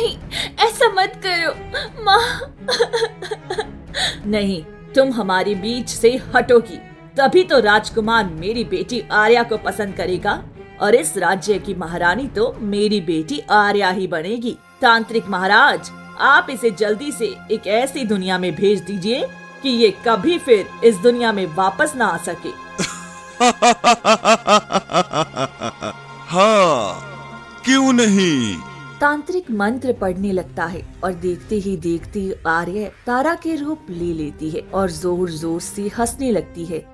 नहीं, ऐसा मत करो माँ। नहीं, तुम हमारे बीच से हटोगी तभी तो राजकुमार मेरी बेटी आर्या को पसंद करेगा और इस राज्य की महारानी तो मेरी बेटी आर्या ही बनेगी। तांत्रिक महाराज, आप इसे जल्दी से एक ऐसी दुनिया में भेज दीजिए कि ये कभी फिर इस दुनिया में वापस ना आ सके। हाँ, क्यों नहीं। तांत्रिक मंत्र पढ़ने लगता है और देखते ही देखते आर्या तारा के रूप ले लेती है और जोर जोर से हंसने लगती है।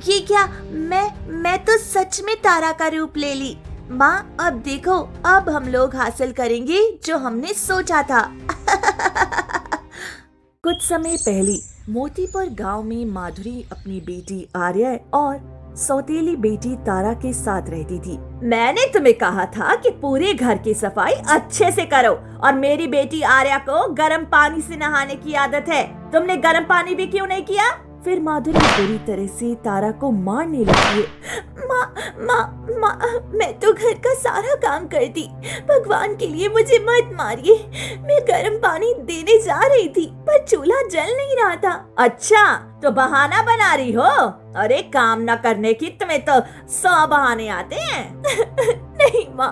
ये क्या, मैं तो सच में तारा का रूप ले ली। माँ, अब देखो, अब हम लोग हासिल करेंगे जो हमने सोचा था। कुछ समय पहले मोतीपुर गांव में माधुरी अपनी बेटी आर्या और सौतेली बेटी तारा के साथ रहती थी। मैंने तुम्हें कहा था कि पूरे घर की सफाई अच्छे से करो और मेरी बेटी आर्या को गर्म पानी से नहाने की आदत है। तुमने गर्म पानी भी क्यों नहीं किया? फिर माधुरी बुरी तरह से तारा को मारने लगी है। माँ, मैं तो घर का सारा काम करती। भगवान के लिए मुझे मत मारिए। मैं गर्म पानी देने जा रही थी पर चूल्हा जल नहीं रहा था। अच्छा, तो बहाना बना रही हो? अरे काम न करने की तुम्हें तो 100 बहाने आते हैं। नहीं माँ।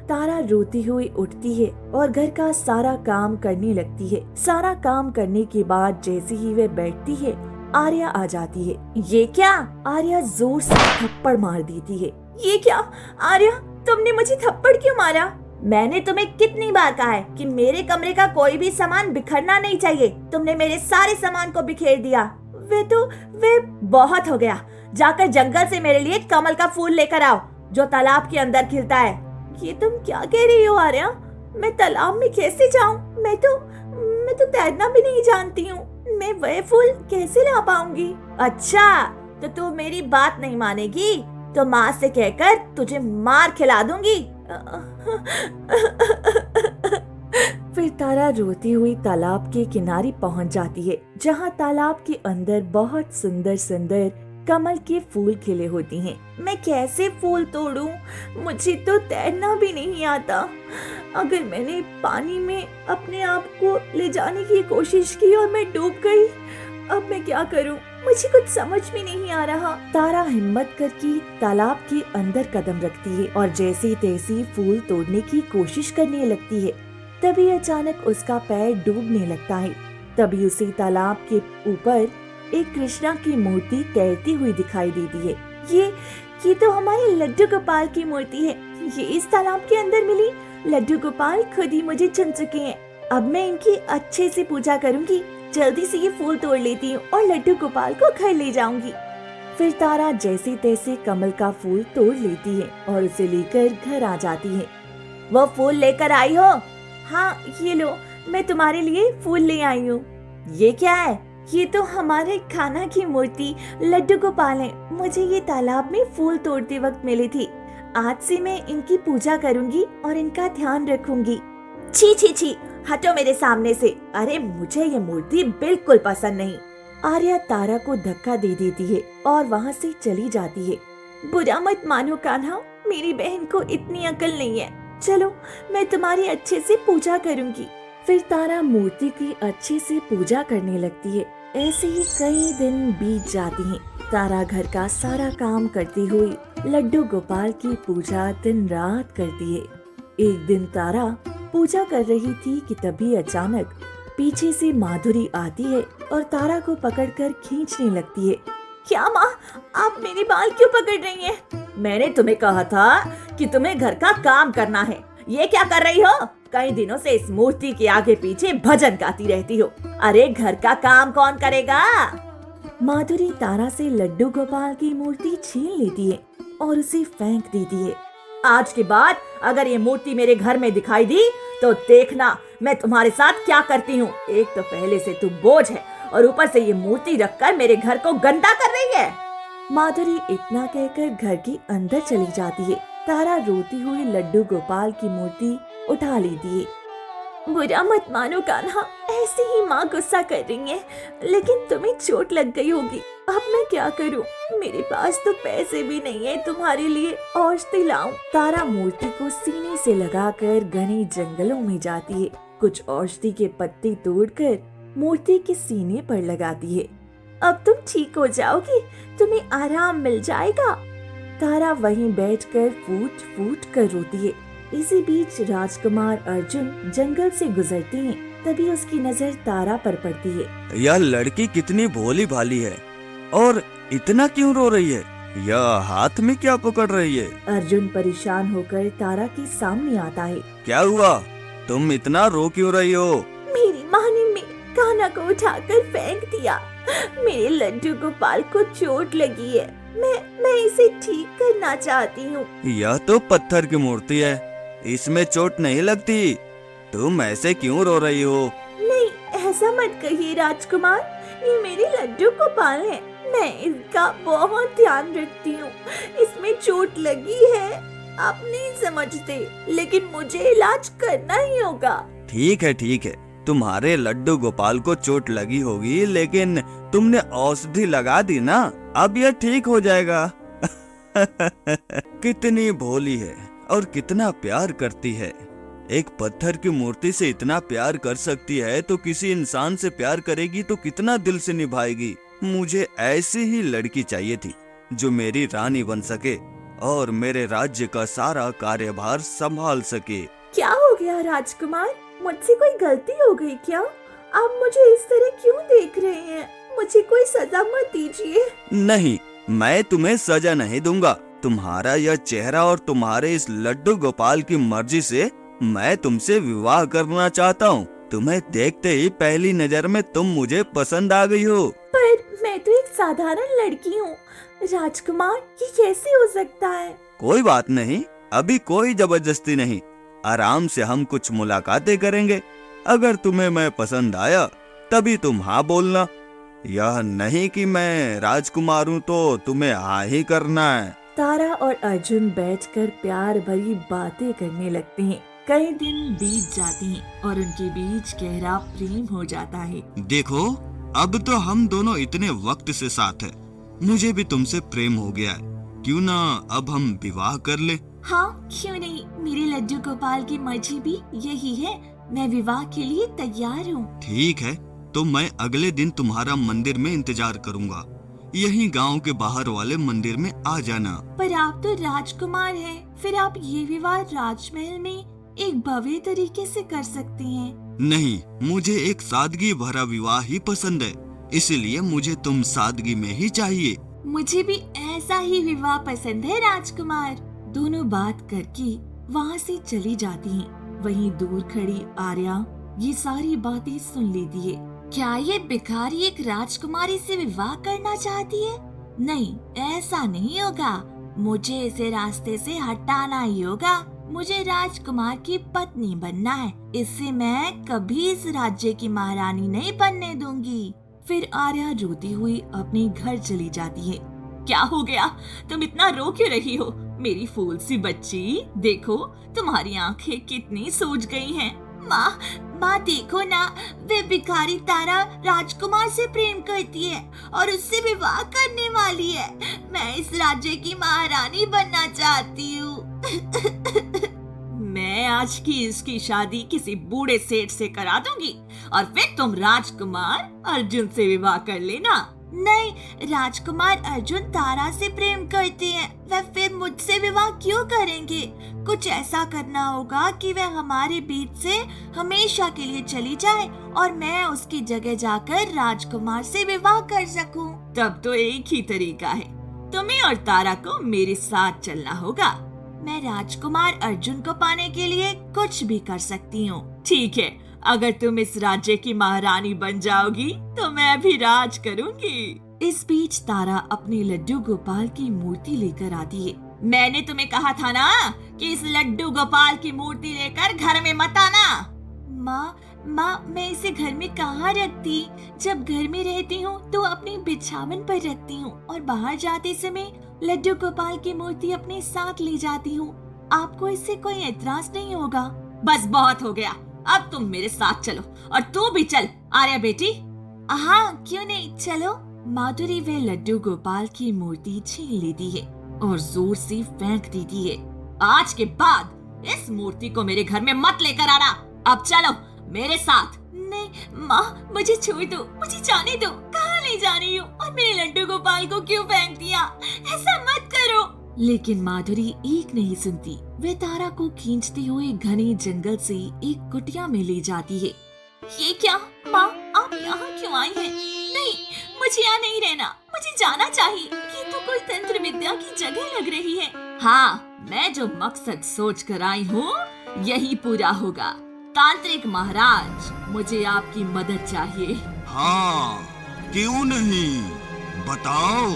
तारा रोती हुई उठती है और घर का सारा काम करने लगती है। सारा काम करने के बाद जैसे ही वे बैठती है, आर्या आ जाती है। ये क्या? आर्या जोर से थप्पड़ मार देती है। ये क्या आर्या, तुमने मुझे थप्पड़ क्यों मारा? मैंने तुम्हें कितनी बार कहा है कि मेरे कमरे का कोई भी सामान बिखरना नहीं चाहिए। तुमने मेरे सारे सामान को बिखेर दिया। वे बहुत हो गया। जाकर जंगल से मेरे लिए कमल का फूल लेकर आओ जो तालाब के अंदर खिलता है। ये तुम क्या कह रही हो आर्या? मैं तालाब में कैसे जाऊँ? मैं तो तैरना भी नहीं जानती हूँ। मैं वह फूल कैसे ला पाऊंगी? अच्छा, तो तू मेरी बात नहीं मानेगी तो माँ से कहकर तुझे मार खिला दूंगी। फिर तारा रोती हुई तालाब के किनारे पहुंच जाती है, जहाँ तालाब के अंदर बहुत सुंदर सुंदर कमल के फूल खिले होती हैं। मैं कैसे फूल तोड़ूं? मुझे तो तैरना भी नहीं आता। अगर मैंने पानी में अपने आप को ले जाने की कोशिश की और मैं डूब गई, अब मैं क्या करूं? मुझे कुछ समझ में नहीं आ रहा। तारा हिम्मत करके तालाब के अंदर कदम रखती है और जैसी तैसी फूल तोड़ने की कोशिश करने लगती है। तभी अचानक उसका पैर डूबने लगता है। तभी उसे तालाब के ऊपर एक कृष्णा की मूर्ति तैरती हुई दिखाई देती है। ये तो हमारे लड्डू गोपाल की मूर्ति है। ये इस तालाब के अंदर मिली। लड्डू गोपाल खुद ही मुझे चुन चुके हैं। अब मैं इनकी अच्छे से पूजा करूंगी। जल्दी से ये फूल तोड़ लेती हूँ और लड्डू गोपाल को घर ले जाऊंगी। फिर तारा जैसे तैसे कमल का फूल तोड़ लेती है और उसे लेकर घर आ जाती है। वो फूल लेकर आई हो? हाँ, ये लो, मैं तुम्हारे लिए फूल ले आई हूँ। ये क्या है? ये तो हमारे खाना की मूर्ति लड्डू गोपाल है। मुझे ये तालाब में फूल तोड़ते वक्त मिली थी। आज से मैं इनकी पूजा करूंगी और इनका ध्यान रखूंगी। छी छी छी, हटो मेरे सामने से। अरे मुझे ये मूर्ति बिल्कुल पसंद नहीं। आर्या तारा को धक्का दे देती है और वहाँ से चली जाती है। बुरा मत मानो कान्हा, मेरी बहन को इतनी अकल नहीं है। चलो, मैं तुम्हारी अच्छे से पूजा करूंगी। फिर तारा मूर्ति की अच्छे से पूजा करने लगती है। ऐसे ही कई दिन बीत जाती हैं। तारा घर का सारा काम करती हुई लड्डू गोपाल की पूजा दिन रात करती है। एक दिन तारा पूजा कर रही थी कि तभी अचानक पीछे से माधुरी आती है और तारा को पकड़कर खींचने लगती है। क्या माँ, आप मेरे बाल क्यों पकड़ रही हैं? मैंने तुम्हें कहा था कि तुम्हें घर का काम करना है। ये क्या कर रही हो? कई दिनों से इस मूर्ति के आगे पीछे भजन गाती रहती हो। अरे घर का काम कौन करेगा? माधुरी तारा से लड्डू गोपाल की मूर्ति छीन लेती है और उसे फेंक देती है। आज के बाद अगर ये मूर्ति मेरे घर में दिखाई दी तो देखना मैं तुम्हारे साथ क्या करती हूँ। एक तो पहले से तू बोझ है और ऊपर से ये मूर्ति रखकर मेरे घर को गंदा कर रही है। माधुरी इतना कहकर घर के अंदर चली जाती है। तारा रोती हुई लड्डू गोपाल की मूर्ति उठा लेती है। बुरा मत मानो कान्हा, ऐसे ही माँ गुस्सा कर रही है, लेकिन तुम्हें चोट लग गई होगी। अब मैं क्या करूं? मेरे पास तो पैसे भी नहीं है तुम्हारे लिए औषधि लाऊं। तारा मूर्ति को सीने से लगाकर घने जंगलों में जाती है। कुछ औषधि के पत्ते तोड़कर मूर्ति के सीने पर लगाती है। अब तुम ठीक हो जाओगी, तुम्हें आराम मिल जाएगा। तारा वहीं बैठकर फूट फूट कर रोती है। इसी बीच राजकुमार अर्जुन जंगल से गुजरते हैं। तभी उसकी नजर तारा पर पड़ती है। यह लड़की कितनी भोली भाली है और इतना क्यों रो रही है? यह हाथ में क्या पकड़ रही है? अर्जुन परेशान होकर तारा के सामने आता है। क्या हुआ? तुम इतना रो क्यों रही हो? मेरी माँ ने मेरे कान्हा को उठाकर फेंक दिया। मेरे लड्डू गोपाल को चोट लगी है। मैं इसे ठीक करना चाहती हूँ। यह तो पत्थर की मूर्ति है, इसमें चोट नहीं लगती। तुम ऐसे क्यों रो रही हो? नहीं, ऐसा मत कहिए राजकुमार, ये मेरे लड्डू गोपाल है। मैं इसका बहुत ध्यान रखती हूँ। इसमें चोट लगी है, आप नहीं समझते, लेकिन मुझे इलाज करना ही होगा। ठीक है, तुम्हारे लड्डू गोपाल को चोट लगी होगी, लेकिन तुमने औषधि लगा दी ना, अब यह ठीक हो जाएगा। कितनी भोली है और कितना प्यार करती है। एक पत्थर की मूर्ति से इतना प्यार कर सकती है तो किसी इंसान से प्यार करेगी तो कितना दिल से निभाएगी। मुझे ऐसी ही लड़की चाहिए थी जो मेरी रानी बन सके और मेरे राज्य का सारा कार्यभार संभाल सके। क्या हो गया राजकुमार? मुझसे कोई गलती हो गई क्या? आप मुझे इस तरह क्यों देख रहे हैं? मुझे कोई सजा मत दीजिए। नहीं, मैं तुम्हें सजा नहीं दूंगा। तुम्हारा यह चेहरा और तुम्हारे इस लड्डू गोपाल की मर्जी से मैं तुमसे विवाह करना चाहता हूँ। तुम्हें देखते ही पहली नजर में तुम मुझे पसंद आ गई हो। पर मैं तो एक साधारण लड़की हूँ राजकुमार, ये कैसे हो सकता है? कोई बात नहीं, अभी कोई जबरदस्ती नहीं। आराम से हम कुछ मुलाकातें करेंगे। अगर तुम्हें मैं पसंद आया तभी तुम हाँ बोलना। यह नहीं कि मैं राजकुमार हूँ तो तुम्हें हाँ ही करना है। तारा और अर्जुन बैठकर प्यार भरी बातें करने लगते हैं। कई दिन बीत जाती हैं और उनके बीच गहरा प्रेम हो जाता है। देखो, अब तो हम दोनों इतने वक्त से साथ हैं। मुझे भी तुमसे प्रेम हो गया है। क्यों ना अब हम विवाह कर ले? हाँ, क्यों नहीं। मेरे लड्डू गोपाल की मर्जी भी यही है। मैं विवाह के लिए तैयार हूँ। ठीक है, तो मैं अगले दिन तुम्हारा मंदिर में इंतजार करूँगा। यही गांव के बाहर वाले मंदिर में आ जाना। पर आप तो राजकुमार हैं, फिर आप ये विवाह राजमहल में एक भव्य तरीके से कर सकते हैं। नहीं, मुझे एक सादगी भरा विवाह ही पसंद है, इसलिए मुझे तुम सादगी में ही चाहिए। मुझे भी ऐसा ही विवाह पसंद है राजकुमार। दोनों बात करके वहाँ से चली जाती हैं। वहीं दूर खड़ी आर्या ये सारी बातें सुन लेती है। क्या ये भिखारी एक राजकुमारी से विवाह करना चाहती है? नहीं, ऐसा नहीं होगा। मुझे इसे रास्ते से हटाना ही होगा। मुझे राजकुमार की पत्नी बनना है। इससे मैं कभी इस राज्य की महारानी नहीं बनने दूंगी। फिर आर्या रोती हुई अपने घर चली जाती है। क्या हो गया? तुम इतना रो क्यों रही हो? मेरी फूल सी बच्ची, देखो तुम्हारी आंखें कितनी सूज गई हैं। माँ देखो ना, वे भिखारी तारा राजकुमार से प्रेम करती है और उससे विवाह करने वाली है। मैं इस राज्य की महारानी बनना चाहती हूँ। मैं आज की इसकी शादी किसी बूढ़े सेठ से करा दूंगी और फिर तुम राजकुमार अर्जुन से विवाह कर लेना। नहीं, राजकुमार अर्जुन तारा से प्रेम करते हैं, वह फिर मुझसे विवाह क्यों करेंगे? कुछ ऐसा करना होगा कि वह हमारे बीच से हमेशा के लिए चली जाए और मैं उसकी जगह जाकर राजकुमार से विवाह कर सकूं। तब तो एक ही तरीका है, तुम्हें और तारा को मेरे साथ चलना होगा। मैं राजकुमार अर्जुन को पाने के लिए कुछ भी कर सकती हूँ। ठीक है, अगर तुम इस राज्य की महारानी बन जाओगी तो मैं भी राज करूंगी। इस बीच तारा अपने लड्डू गोपाल की मूर्ति लेकर आती है। मैंने तुम्हें कहा था ना कि इस लड्डू गोपाल की मूर्ति लेकर घर में मत आना। माँ, मैं इसे घर में कहाँ रखती? जब घर में रहती हूँ तो अपने बिछावन पर रखती हूँ और बाहर जाते समय लड्डू गोपाल की मूर्ति अपने साथ ले जाती हूँ। आपको इससे कोई एतराज नहीं होगा? बस बहुत हो गया, अब तुम मेरे साथ चलो और तू भी चल। आर्या बेटी। हाँ, क्यों नहीं, चलो। माधुरी वे लड्डू गोपाल की मूर्ति छीन लेती है और जोर से फेंक देती है। आज के बाद इस मूर्ति को मेरे घर में मत लेकर आना। अब चलो मेरे साथ। नहीं माँ, मुझे छोड़ दो, मुझे जाने दो। कहाँ ले जा रही हो? और मेरे लड्डू गोपाल को क्यों फेंक दिया? ऐसा मत करो। लेकिन माधुरी एक नहीं सुनती। वे तारा को खींचते हुए घने जंगल से एक कुटिया में ले जाती है। ये क्या माँ, आप यहाँ क्यों आई हैं? नहीं, मुझे यहाँ नहीं रहना, मुझे जाना चाहिए। ये तो कोई तंत्र विद्या की जगह लग रही है। हाँ, मैं जो मकसद सोच कर आई हूँ यही पूरा होगा। तांत्रिक महाराज, मुझे आपकी मदद चाहिए। हाँ, क्यों नहीं, बताओ,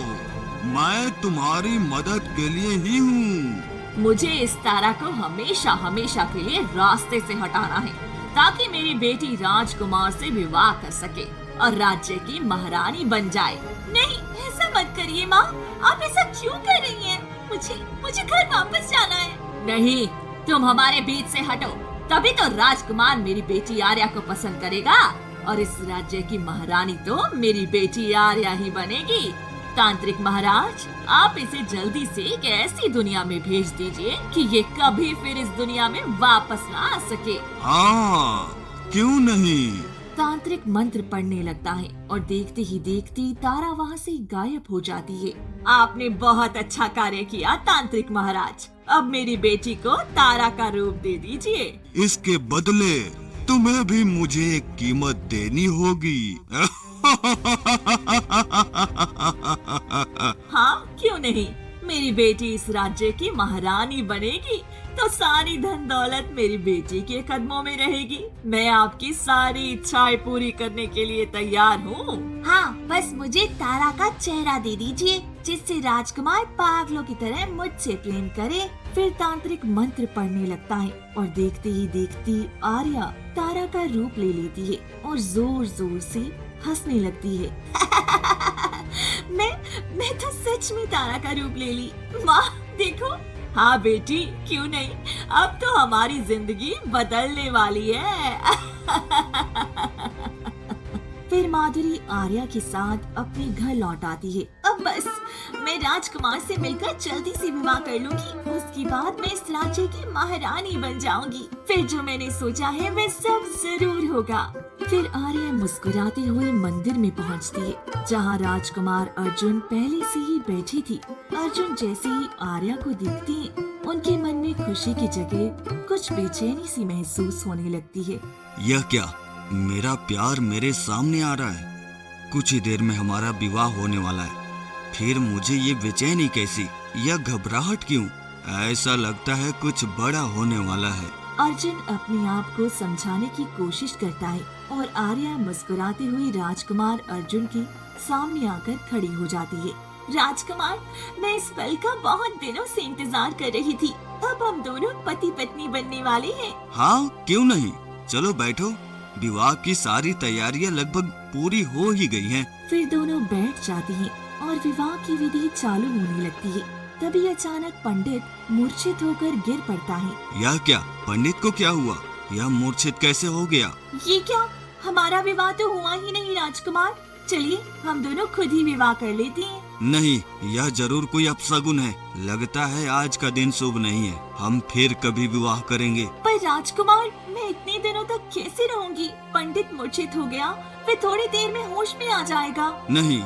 मैं तुम्हारी मदद के लिए ही हूँ। मुझे इस तारा को हमेशा हमेशा के लिए रास्ते से हटाना है, ताकि मेरी बेटी राजकुमार से विवाह कर सके और राज्य की महारानी बन जाए। नहीं, ऐसा मत करिए माँ, आप ऐसा क्यों कर रही हैं? मुझे घर वापस जाना है। नहीं, तुम हमारे बीच से हटो, तभी तो राजकुमार मेरी बेटी आर्या को पसंद करेगा और इस राज्य की महारानी तो मेरी बेटी आर्या ही बनेगी। तांत्रिक महाराज, आप इसे जल्दी से एक ऐसी दुनिया में भेज दीजिए कि ये कभी फिर इस दुनिया में वापस ना आ सके। हाँ, क्यों नहीं। तांत्रिक मंत्र पढ़ने लगता है और देखते ही देखते तारा वहाँ से गायब हो जाती है। आपने बहुत अच्छा कार्य किया तांत्रिक महाराज। अब मेरी बेटी को तारा का रूप दे दीजिए। इसके बदले तुम्हें भी मुझे एक कीमत देनी होगी। हाँ, क्यों नहीं। मेरी बेटी इस राज्य की महारानी बनेगी तो सारी धन दौलत मेरी बेटी के कदमों में रहेगी। मैं आपकी सारी इच्छाएं पूरी करने के लिए तैयार हूँ। हाँ, बस मुझे तारा का चेहरा दे दीजिए, जिससे राजकुमार पागलों की तरह मुझसे प्रेम करे। फिर तांत्रिक मंत्र पढ़ने लगता है और देखते ही देखते आर्या तारा का रूप ले लेती है और जोर जोर से हंसने लगती है। मैं तो सच में तारा का रूप ले ली। माँ देखो। हाँ बेटी, क्यों नहीं, अब तो हमारी जिंदगी बदलने वाली है। फिर माधुरी आर्या के साथ अपने घर लौट आती है। अब बस मैं राजकुमार से मिलकर जल्दी से विवाह कर लूंगी। उसके बाद मैं इस राज्य की महारानी बन जाऊंगी। फिर जो मैंने सोचा है वह सब जरूर होगा। फिर आर्या मुस्कुराते हुए मंदिर में पहुंचती है, जहां राजकुमार अर्जुन पहले से ही बैठी थी। अर्जुन जैसे ही आर्या को देखती है, उनके मन में खुशी की जगह कुछ बेचैनी सी महसूस होने लगती है। यह क्या, मेरा प्यार मेरे सामने आ रहा है। कुछ ही देर में हमारा विवाह होने वाला है, फिर मुझे ये बेचैनी कैसी, यह घबराहट क्यों? ऐसा लगता है कुछ बड़ा होने वाला है। अर्जुन अपने आप को समझाने की कोशिश करता है और आर्या मुस्कुराते हुए राजकुमार अर्जुन के सामने आकर खड़ी हो जाती है। राजकुमार, मैं इस पल का बहुत दिनों से इंतजार कर रही थी। अब हम दोनों पति पत्नी बनने वाले हैं। हाँ, क्यों नहीं, चलो बैठो। विवाह की सारी तैयारियां लगभग पूरी हो ही गई हैं। फिर दोनों बैठ जाती हैं और विवाह की विधि चालू होने लगती है। तभी अचानक पंडित मूर्छित होकर गिर पड़ता है। यह क्या, पंडित को क्या हुआ? यह मूर्छित कैसे हो गया? ये क्या, हमारा विवाह तो हुआ ही नहीं राजकुमार। चलिए हम दोनों खुद ही विवाह कर लेते हैं। नहीं, यह जरूर कोई अपशगुन है। लगता है आज का दिन शुभ नहीं है। हम फिर कभी विवाह करेंगे। पर राजकुमार, मैं इतने दिनों तक कैसे रहूंगी? पंडित मूर्छित हो गया, फिर थोड़ी देर में होश में आ जाएगा। नहीं,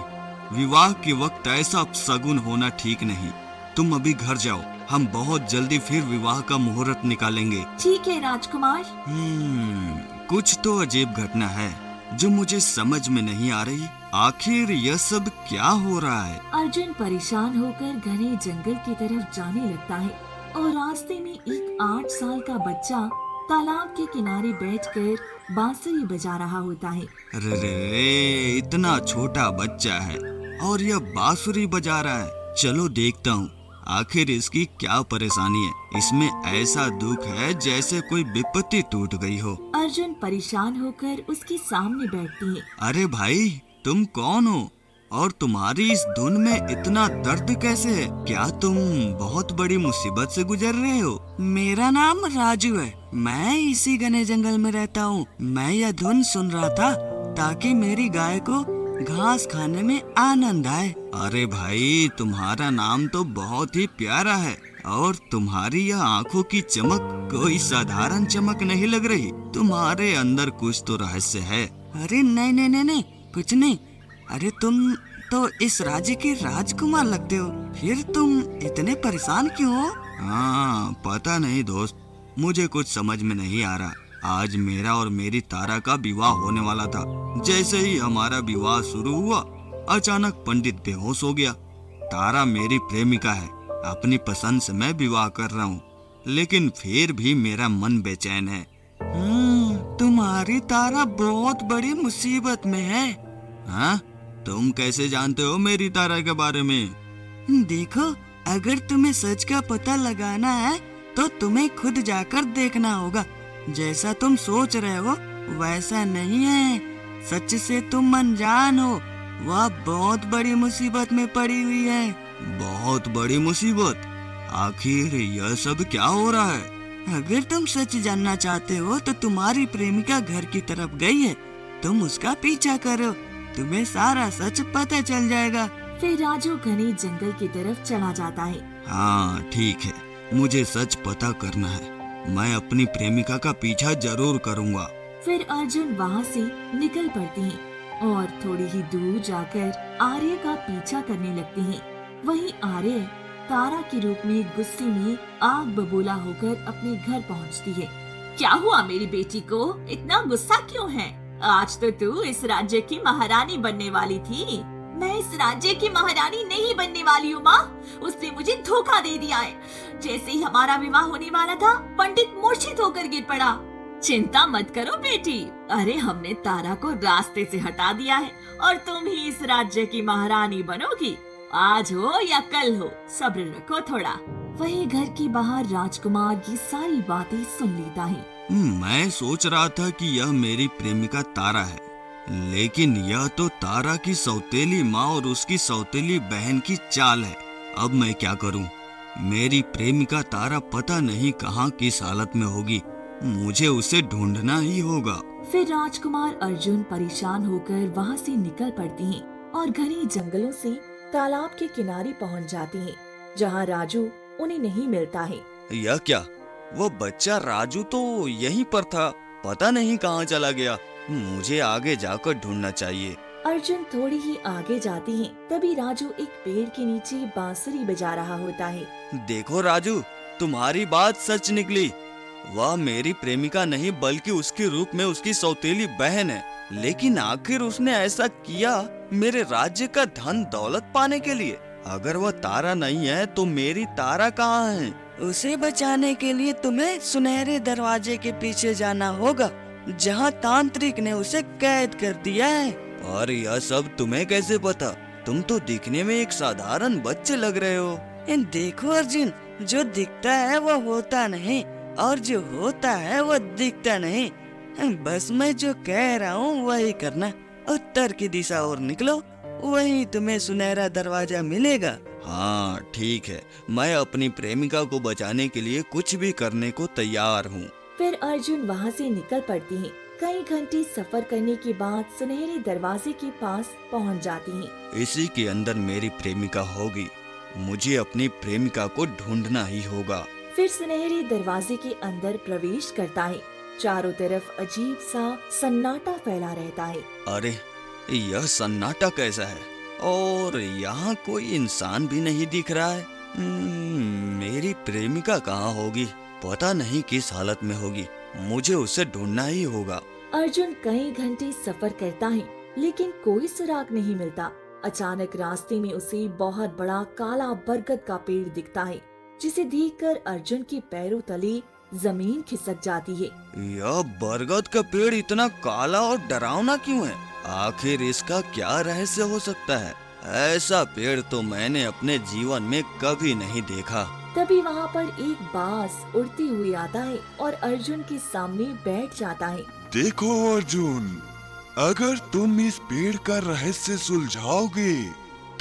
विवाह के वक्त ऐसा अपशगुन होना ठीक नहीं। तुम अभी घर जाओ, हम बहुत जल्दी फिर विवाह का मुहूर्त निकालेंगे। ठीक है राजकुमार। कुछ तो अजीब घटना है जो मुझे समझ में नहीं आ रही। आखिर यह सब क्या हो रहा है? अर्जुन परेशान होकर घने जंगल की तरफ जाने लगता है और रास्ते में एक 8 साल का बच्चा तालाब के किनारे बैठकर बांसुरी बजा रहा होता है। रे, इतना छोटा बच्चा है और यह बांसुरी बजा रहा है। चलो देखता हूँ, आखिर इसकी क्या परेशानी है। इसमें ऐसा दुख है जैसे कोई विपत्ति टूट गई हो। अर्जुन परेशान होकर उसके सामने बैठती है। अरे भाई, तुम कौन हो और तुम्हारी इस धुन में इतना दर्द कैसे है? क्या तुम बहुत बड़ी मुसीबत से गुजर रहे हो? मेरा नाम राजू है, मैं इसी घने जंगल में रहता हूँ। मैं यह धुन सुन रहा था ताकि मेरी गाय को घास खाने में आनंद आए। अरे भाई, तुम्हारा नाम तो बहुत ही प्यारा है और तुम्हारी यह आंखों की चमक कोई साधारण चमक नहीं लग रही। तुम्हारे अंदर कुछ तो रहस्य है। अरे नहीं नहीं नहीं नहीं, कुछ नहीं। अरे तुम तो इस राज्य के राजकुमार लगते हो, फिर तुम इतने परेशान क्यों हो? हाँ, पता नहीं दोस्त, मुझे कुछ समझ में नहीं आ रहा। आज मेरा और मेरी तारा का विवाह होने वाला था। जैसे ही हमारा विवाह शुरू हुआ, अचानक पंडित बेहोश हो गया। तारा मेरी प्रेमिका है, अपनी पसंद से मैं विवाह कर रहा हूँ, लेकिन फिर भी मेरा मन बेचैन है। तुम्हारी तारा बहुत बड़ी मुसीबत में है। हाँ, तुम कैसे जानते हो मेरी तारा के बारे में? देखो, अगर तुम्हें सच का पता लगाना है तो तुम्हें खुद जाकर देखना होगा। जैसा तुम सोच रहे हो वैसा नहीं है। सच से तुम अनजान हो। वह बहुत बड़ी मुसीबत में पड़ी हुई है। बहुत बड़ी मुसीबत? आखिर यह सब क्या हो रहा है? अगर तुम सच जानना चाहते हो तो तुम्हारी प्रेमिका घर की तरफ गई है, तुम उसका पीछा करो, तुम्हें सारा सच पता चल जाएगा। फिर राजू घने जंगल की तरफ चला जाता है। हाँ ठीक है, मुझे सच पता करना है। मैं अपनी प्रेमिका का पीछा जरूर करूँगा। फिर अर्जुन वहाँ से निकल पड़ते हैं और थोड़ी ही दूर जाकर आर्य का पीछा करने लगते हैं। वहीं आर्य तारा के रूप में गुस्से में आग बबूला होकर अपने घर पहुँचती है। क्या हुआ मेरी बेटी को? इतना गुस्सा क्यों है? आज तो तू इस राज्य की महारानी बनने वाली थी। मैं इस राज्य की महारानी नहीं बनने वाली हूँ माँ। उसने मुझे धोखा दे दिया है। जैसे ही हमारा विवाह होने वाला था, पंडित मूर्छित होकर गिर पड़ा। चिंता मत करो बेटी, अरे हमने तारा को रास्ते से हटा दिया है और तुम ही इस राज्य की महारानी बनोगी। आज हो या कल हो, सब्र रखो थोड़ा। वही घर के बाहर राजकुमार ये सारी बातें सुन लेता है। मैं सोच रहा था कि यह मेरी प्रेमिका तारा है, लेकिन यह तो तारा की सौतेली माँ और उसकी सौतेली बहन की चाल है। अब मैं क्या करूं? मेरी प्रेमिका तारा पता नहीं कहाँ किस हालत में होगी। मुझे उसे ढूंढना ही होगा। फिर राजकुमार अर्जुन परेशान होकर वहाँ से निकल पड़ते हैं और घने जंगलों से तालाब के किनारे पहुँच जाते हैं, जहाँ राजू उन्हें नहीं मिलता है। यह क्या? वो बच्चा राजू तो यहीं पर था, पता नहीं कहाँ चला गया। मुझे आगे जाकर ढूंढना चाहिए। अर्जुन थोड़ी ही आगे जाते हैं, तभी राजू एक पेड़ के नीचे बांसुरी बजा रहा होता है। देखो राजू, तुम्हारी बात सच निकली। वह मेरी प्रेमिका नहीं बल्कि उसके रूप में उसकी सौतेली बहन है। लेकिन आखिर उसने ऐसा किया मेरे राज्य का धन दौलत पाने के लिए। अगर वह तारा नहीं है तो मेरी तारा कहाँ है? उसे बचाने के लिए तुम्हें सुनहरे दरवाजे के पीछे जाना होगा, जहाँ तांत्रिक ने उसे कैद कर दिया है। और यह सब तुम्हें कैसे पता? तुम तो दिखने में एक साधारण बच्चे लग रहे हो। देखो अर्जुन, जो दिखता है वो होता नहीं और जो होता है वो दिखता नहीं। बस मैं जो कह रहा हूँ वही करना। उत्तर की दिशा और निकलो, वहीं तुम्हें सुनहरा दरवाजा मिलेगा। हाँ ठीक है, मैं अपनी प्रेमिका को बचाने के लिए कुछ भी करने को तैयार हूँ। फिर अर्जुन वहाँ से निकल पड़ते हैं। कई घंटे सफर करने के बाद सुनहरे दरवाजे के पास पहुँच जाते हैं। इसी के अंदर मेरी प्रेमिका होगी। मुझे अपनी प्रेमिका को ढूंढना ही होगा। फिर सुनहरे दरवाजे के अंदर प्रवेश करता है। चारों तरफ अजीब सा सन्नाटा फैला रहता है। अरे यह सन्नाटा कैसा है? और यहाँ कोई इंसान भी नहीं दिख रहा है। मेरी प्रेमिका कहाँ होगी? पता नहीं किस हालत में होगी। मुझे उसे ढूंढना ही होगा। अर्जुन कई घंटे सफर करता है, लेकिन कोई सुराग नहीं मिलता। अचानक रास्ते में उसे बहुत बड़ा काला बरगद का पेड़ दिखता है, जिसे देखकर अर्जुन के पैरों तले जमीन खिसक जाती है। यह बरगद का पेड़ इतना काला और डरावना क्यों है? आखिर इसका क्या रहस्य हो सकता है? ऐसा पेड़ तो मैंने अपने जीवन में कभी नहीं देखा। तभी वहाँ पर एक बाज उड़ते हुए आता है और अर्जुन के सामने बैठ जाता है। देखो अर्जुन, अगर तुम इस पेड़ का रहस्य सुलझाओगे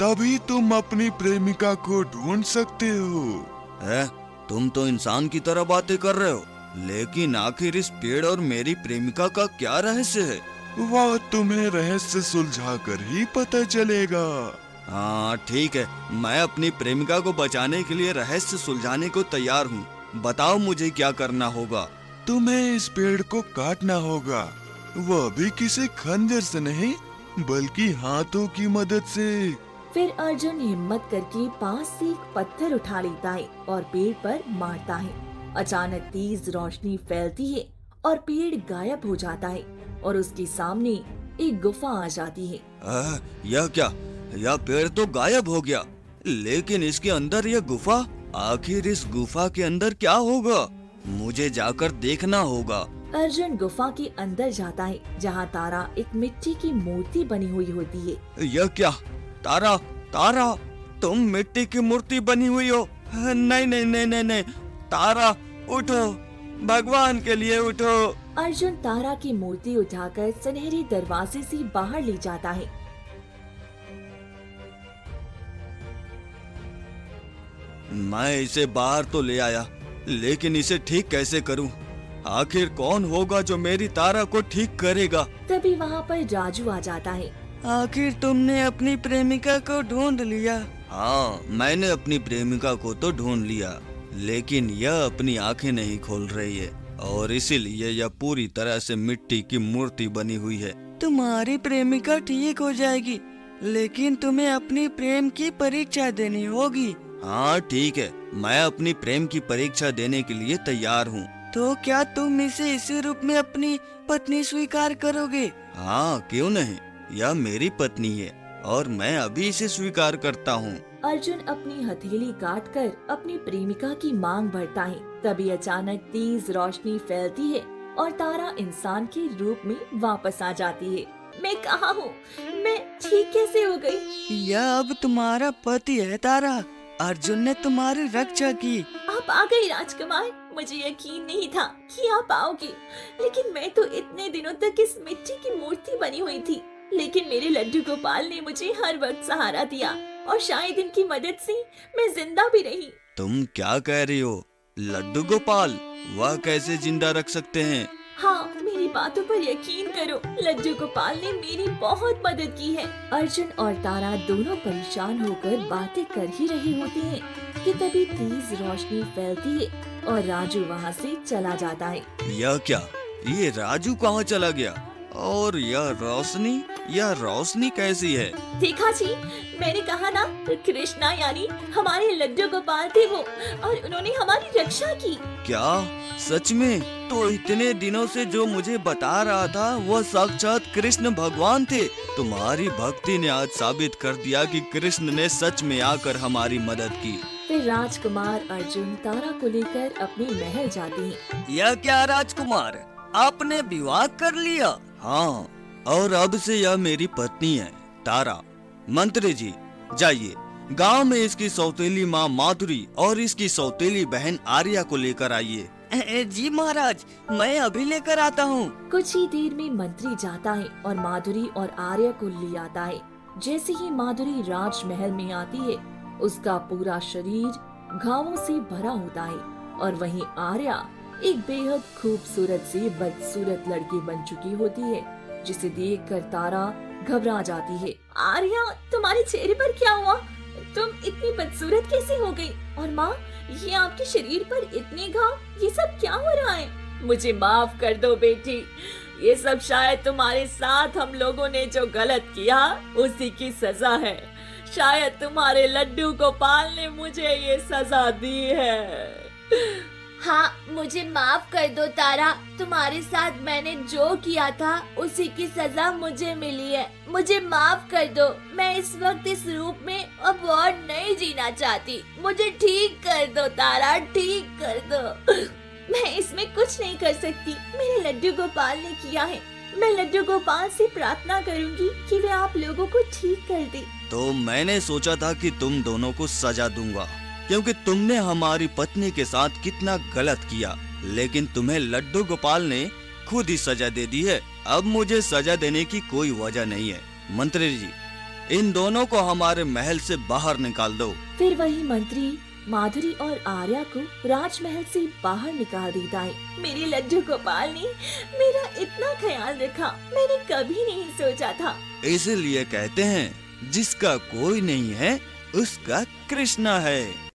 तभी तुम अपनी प्रेमिका को ढूंढ सकते हो। है? तुम तो इंसान की तरह बातें कर रहे हो, लेकिन आखिर इस पेड़ और मेरी प्रेमिका का क्या रहस्य है? वह तुम्हें रहस्य सुलझा कर ही पता चलेगा। हाँ ठीक है, मैं अपनी प्रेमिका को बचाने के लिए रहस्य सुलझाने को तैयार हूँ। बताओ मुझे क्या करना होगा। तुम्हें इस पेड़ को काटना होगा, वह भी किसी खंजर से नहीं बल्कि हाथों की मदद से। फिर अर्जुन हिम्मत करके पास से एक पत्थर उठा लेता है और पेड़ पर मारता है। अचानक तेज रोशनी फैलती है और पेड़ गायब हो जाता है और उसके सामने एक गुफा आ जाती है। यह क्या? यह पेड़ तो गायब हो गया, लेकिन इसके अंदर यह गुफा। आखिर इस गुफा के अंदर क्या होगा? मुझे जाकर देखना होगा। अर्जुन गुफा के अंदर जाता है जहाँ तारा एक मिट्टी की मूर्ति बनी हुई होती है। यह क्या? तारा, तारा, तुम मिट्टी की मूर्ति बनी हुई हो? नहीं नहीं नहीं नहीं नहीं, तारा उठो, भगवान के लिए उठो। अर्जुन तारा की मूर्ति उठाकर सुनहरे दरवाजे से बाहर ले जाता है। मैं इसे बाहर तो ले आया, लेकिन इसे ठीक कैसे करूं? आखिर कौन होगा जो मेरी तारा को ठीक करेगा? तभी वहाँ पर राजू आ जाता है। आखिर तुमने अपनी प्रेमिका को ढूंढ लिया? हाँ, मैंने अपनी प्रेमिका को तो ढूंढ लिया, लेकिन यह अपनी आंखें नहीं खोल रही है और इसीलिए यह पूरी तरह से मिट्टी की मूर्ति बनी हुई है। तुम्हारी प्रेमिका ठीक हो जाएगी, लेकिन तुम्हें अपनी प्रेम की परीक्षा देनी होगी। हाँ ठीक है, मैं अपनी प्रेम की परीक्षा देने के लिए तैयार हूँ। तो क्या तुम इसे इसी रूप में अपनी पत्नी स्वीकार करोगे? हाँ क्यों नहीं, यह मेरी पत्नी है और मैं अभी इसे स्वीकार करता हूँ। अर्जुन अपनी हथेली काटकर अपनी प्रेमिका की मांग भरता है। तभी अचानक तेज रोशनी फैलती है और तारा इंसान के रूप में वापस आ जाती है। मैं कहाँ हूँ? मैं ठीक कैसे हो गई? यह अब तुम्हारा पति है तारा। अर्जुन ने तुम्हारी रक्षा की। आप आ गए राजकुमार। मुझे यकीन नहीं था कि आप आओगे, लेकिन मैं तो इतने दिनों तक इस मिट्टी की मूर्ति बनी हुई थी। लेकिन मेरे लड्डू गोपाल ने मुझे हर वक्त सहारा दिया और शायद इनकी मदद से मैं जिंदा भी रही। तुम क्या कह रही हो? लड्डू गोपाल, वह कैसे जिंदा रख सकते हैं? हाँ, मेरी बातों पर यकीन करो, लड्डू गोपाल ने मेरी बहुत मदद की है। अर्जुन और तारा दोनों परेशान होकर बातें कर ही रहे होते हैं कि तभी तेज रोशनी फैलती है और राजू वहाँ से चला जाता है। यह क्या? ये राजू कहाँ चला गया? और यह रोशनी कैसी है? देखा जी, मैंने कहा ना, कृष्णा यानी हमारे लड्डू गोपाल थे वो, और उन्होंने हमारी रक्षा की। क्या सच में? तो इतने दिनों से जो मुझे बता रहा था वह साक्षात कृष्ण भगवान थे। तुम्हारी भक्ति ने आज साबित कर दिया कि कृष्ण ने सच में आकर हमारी मदद की। फिर राजकुमार अर्जुन तारा को लेकर अपने महल जाते हैं। यह क्या राजकुमार, आपने विवाह कर लिया? हाँ, और अब से यह मेरी पत्नी है तारा। मंत्री जी, जाइए गांव में इसकी सौतेली माँ माधुरी और इसकी सौतेली बहन आर्या को लेकर आइए। जी महाराज, मैं अभी लेकर आता हूँ। कुछ ही देर में मंत्री जाता है और माधुरी और आर्या को ले आता है। जैसे ही माधुरी राजमहल में आती है, उसका पूरा शरीर घावों से भरा होता है और वहीं आर्या एक बेहद खूबसूरत से बदसूरत लड़की बन चुकी होती है, जिसे देखकर तारा घबरा जाती है। आर्या, तुम्हारे चेहरे पर क्या हुआ? तुम इतनी बदसूरत कैसे हो गई? और माँ, ये आपके शरीर पर इतने घाव, ये सब क्या हो रहा है? मुझे माफ कर दो बेटी, ये सब शायद तुम्हारे साथ हम लोगों ने जो गलत किया उसी की सजा है। शायद तुम्हारे लड्डू गोपाल ने मुझे ये सजा दी है। हाँ, मुझे माफ कर दो तारा, तुम्हारे साथ मैंने जो किया था उसी की सजा मुझे मिली है। मुझे माफ कर दो, मैं इस वक्त इस रूप में अब और नहीं जीना चाहती। मुझे ठीक कर दो तारा, ठीक कर दो। मैं इसमें कुछ नहीं कर सकती, मेरे लड्डू गोपाल ने किया है। मैं लड्डू गोपाल से प्रार्थना करूंगी कि वे आप लोगों को ठीक कर दे। तो मैंने सोचा था कि तुम दोनों को सजा दूंगा, क्योंकि तुमने हमारी पत्नी के साथ कितना गलत किया, लेकिन तुम्हें लड्डू गोपाल ने खुद ही सजा दे दी है। अब मुझे सजा देने की कोई वजह नहीं है। मंत्री जी, इन दोनों को हमारे महल से बाहर निकाल दो। फिर वही मंत्री माधुरी और आर्या को राजमहल से बाहर निकाल दी दाई। मेरे लड्डू गोपाल ने मेरा इतना ख्याल रखा, मैंने कभी नहीं सोचा था। इसलिए कहते हैं जिसका कोई नहीं है उसका कृष्णा है।